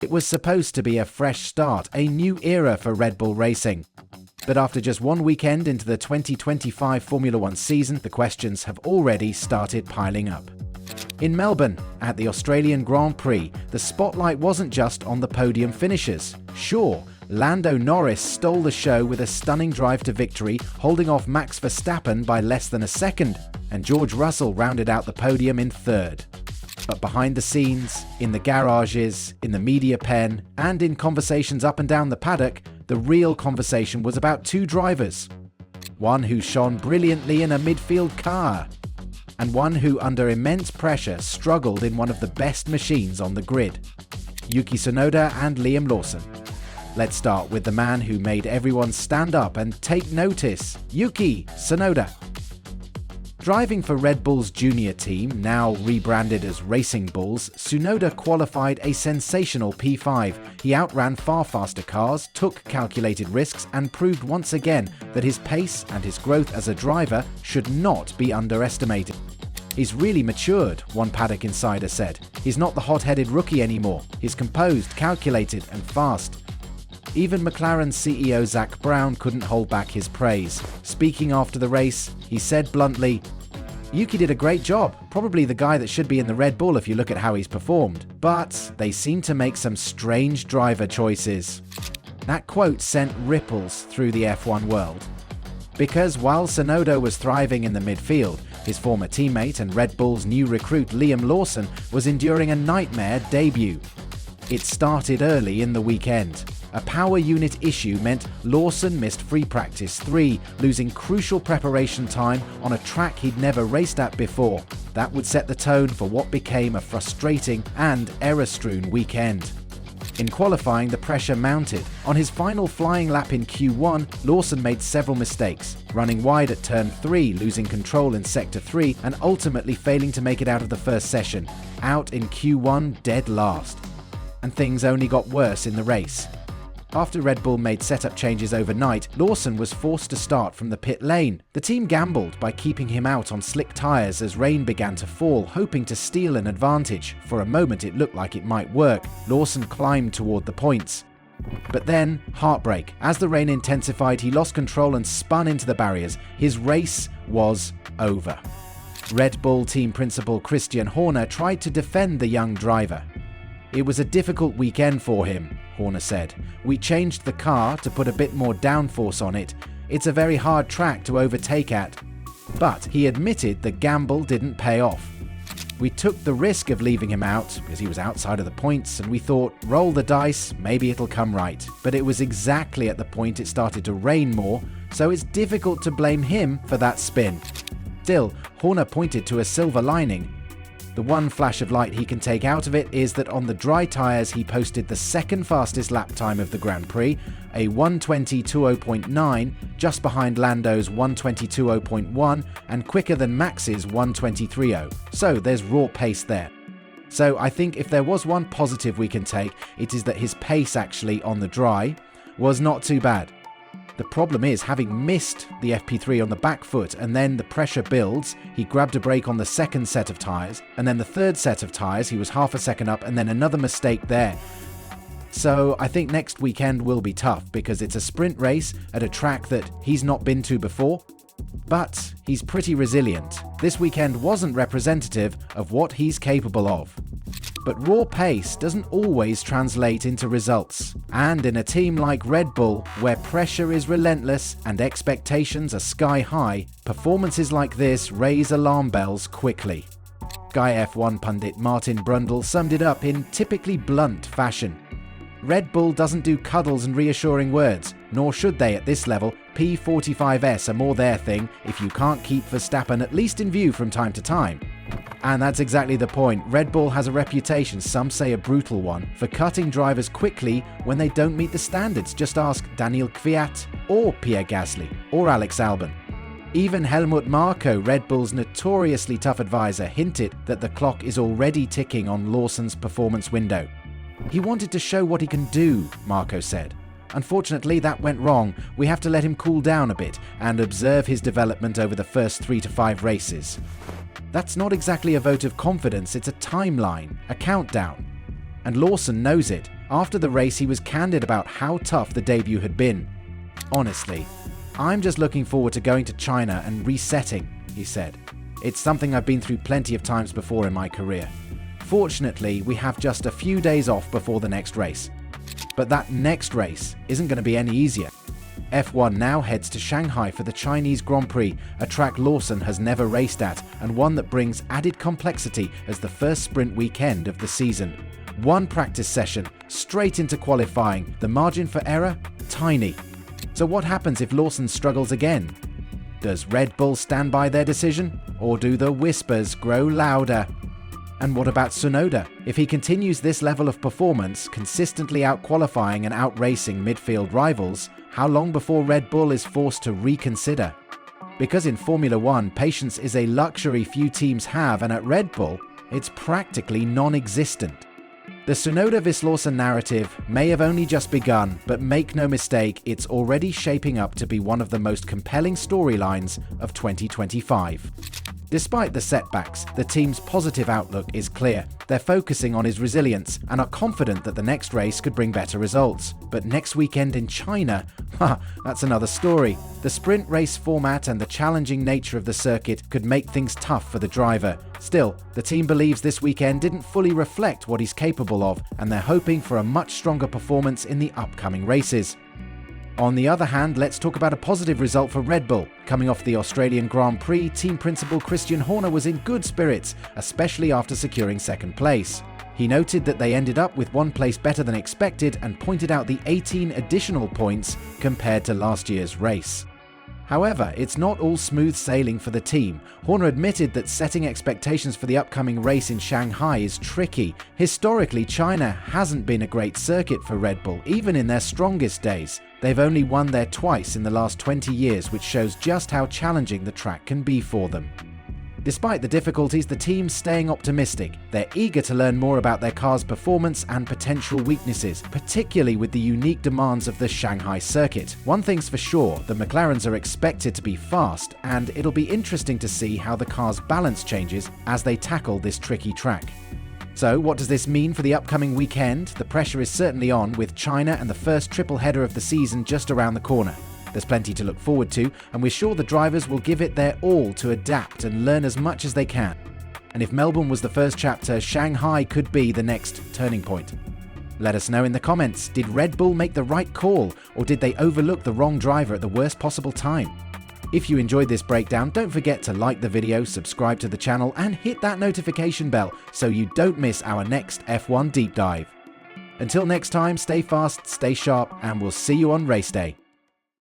It was supposed to be a fresh start, a new era for Red Bull racing. But after just one weekend into the 2025 Formula One season, the questions have already started piling up. In Melbourne, at the Australian Grand Prix, the spotlight wasn't just on the podium finishers. Sure, Lando Norris stole the show with a stunning drive to victory, holding off Max Verstappen by less than a second, and George Russell rounded out the podium in third. But behind the scenes, in the garages, in the media pen, and in conversations up and down the paddock, the real conversation was about two drivers. One who shone brilliantly in a midfield car, and one who, under immense pressure, struggled in one of the best machines on the grid. Yuki Tsunoda and Liam Lawson. Let's start with the man who made everyone stand up and take notice, Yuki Tsunoda. Driving for Red Bull's junior team, now rebranded as Racing Bulls, Tsunoda qualified a sensational P5. He outran far faster cars, took calculated risks, and proved once again that his pace and his growth as a driver should not be underestimated. He's really matured, one paddock insider said. He's not the hot-headed rookie anymore. He's composed, calculated, and fast. Even McLaren's CEO Zak Brown couldn't hold back his praise. Speaking after the race, he said bluntly, "Yuki did a great job, probably the guy that should be in the Red Bull if you look at how he's performed. But they seem to make some strange driver choices." That quote sent ripples through the F1 world. Because while Tsunoda was thriving in the midfield, his former teammate and Red Bull's new recruit Liam Lawson was enduring a nightmare debut. It started early in the weekend. A power unit issue meant Lawson missed free practice 3, losing crucial preparation time on a track he'd never raced at before. That would set the tone for what became a frustrating and error-strewn weekend. In qualifying, the pressure mounted. On his final flying lap in Q1, Lawson made several mistakes, running wide at turn 3, losing control in sector 3, and ultimately failing to make it out of the first session. Out in Q1, dead last. And things only got worse in the race. After Red Bull made setup changes overnight, Lawson was forced to start from the pit lane. The team gambled by keeping him out on slick tyres as rain began to fall, hoping to steal an advantage. For a moment it looked like it might work. Lawson climbed toward the points. But then, heartbreak. As the rain intensified, he lost control and spun into the barriers. His race was over. Red Bull team principal Christian Horner tried to defend the young driver. "It was a difficult weekend for him," Horner said. "We changed the car to put a bit more downforce on it. It's a very hard track to overtake at." But he admitted the gamble didn't pay off. "We took the risk of leaving him out because he was outside of the points, and we thought, roll the dice, maybe it'll come right. But it was exactly at the point it started to rain more, so it's difficult to blame him for that spin." Still, Horner pointed to a silver lining. The one flash of light he can take out of it is that on the dry tyres he posted the second fastest lap time of the Grand Prix, a 1:20.20.9, just behind Lando's 1:22.0.1 and quicker than Max's 1:23.0. So there's raw pace there. So I think if there was one positive we can take, it is that his pace actually on the dry was not too bad. The problem is, having missed the FP3 on the back foot and then the pressure builds, he grabbed a brake on the second set of tyres, and then the third set of tyres he was half a second up, and then another mistake there. So I think next weekend will be tough because it's a sprint race at a track that he's not been to before. But he's pretty resilient. This weekend wasn't representative of what he's capable of. But raw pace doesn't always translate into results. And in a team like Red Bull, where pressure is relentless and expectations are sky high, performances like this raise alarm bells quickly. Sky F1 pundit Martin Brundle summed it up in typically blunt fashion. Red Bull doesn't do cuddles and reassuring words, nor should they at this level. P45S are more their thing if you can't keep Verstappen at least in view from time to time. And that's exactly the point. Red Bull has a reputation, some say a brutal one, for cutting drivers quickly when they don't meet the standards. Just ask Daniel Kvyat, or Pierre Gasly, or Alex Albon. Even Helmut Marko, Red Bull's notoriously tough advisor, hinted that the clock is already ticking on Lawson's performance window. "He wanted to show what he can do," Marko said. "Unfortunately, that went wrong. We have to let him cool down a bit and observe his development over the first 3 to 5 races." That's not exactly a vote of confidence, it's a timeline, a countdown. And Lawson knows it. After the race, he was candid about how tough the debut had been. "Honestly, I'm just looking forward to going to China and resetting," he said. "It's something I've been through plenty of times before in my career. Fortunately, we have just a few days off before the next race." But that next race isn't going to be any easier. F1 now heads to Shanghai for the Chinese Grand Prix, a track Lawson has never raced at, and one that brings added complexity as the first sprint weekend of the season. One practice session, straight into qualifying, the margin for error? Tiny. So what happens if Lawson struggles again? Does Red Bull stand by their decision, or do the whispers grow louder? And what about Tsunoda? If he continues this level of performance, consistently out-qualifying and out-racing midfield rivals, how long before Red Bull is forced to reconsider? Because in Formula One, patience is a luxury few teams have, and at Red Bull, it's practically non-existent. The Tsunoda vs Lawson narrative may have only just begun, but make no mistake, it's already shaping up to be one of the most compelling storylines of 2025. Despite the setbacks, the team's positive outlook is clear. They're focusing on his resilience and are confident that the next race could bring better results. But next weekend in China, that's another story. The sprint race format and the challenging nature of the circuit could make things tough for the driver. Still, the team believes this weekend didn't fully reflect what he's capable of, and they're hoping for a much stronger performance in the upcoming races. On the other hand, let's talk about a positive result for Red Bull. Coming off the Australian Grand Prix, team principal Christian Horner was in good spirits, especially after securing second place. He noted that they ended up with one place better than expected and pointed out the 18 additional points compared to last year's race. However, it's not all smooth sailing for the team. Horner admitted that setting expectations for the upcoming race in Shanghai is tricky. Historically, China hasn't been a great circuit for Red Bull, even in their strongest days. They've only won there twice in the last 20 years, which shows just how challenging the track can be for them. Despite the difficulties, the team's staying optimistic. They're eager to learn more about their car's performance and potential weaknesses, particularly with the unique demands of the Shanghai circuit. One thing's for sure, the McLarens are expected to be fast, and it'll be interesting to see how the car's balance changes as they tackle this tricky track. So what does this mean for the upcoming weekend? The pressure is certainly on, with China and the first triple header of the season just around the corner. There's plenty to look forward to, and we're sure the drivers will give it their all to adapt and learn as much as they can. And if Melbourne was the first chapter, Shanghai could be the next turning point. Let us know in the comments, did Red Bull make the right call, or did they overlook the wrong driver at the worst possible time? If you enjoyed this breakdown, don't forget to like the video, subscribe to the channel, and hit that notification bell so you don't miss our next F1 deep dive. Until next time, stay fast, stay sharp, and we'll see you on race day.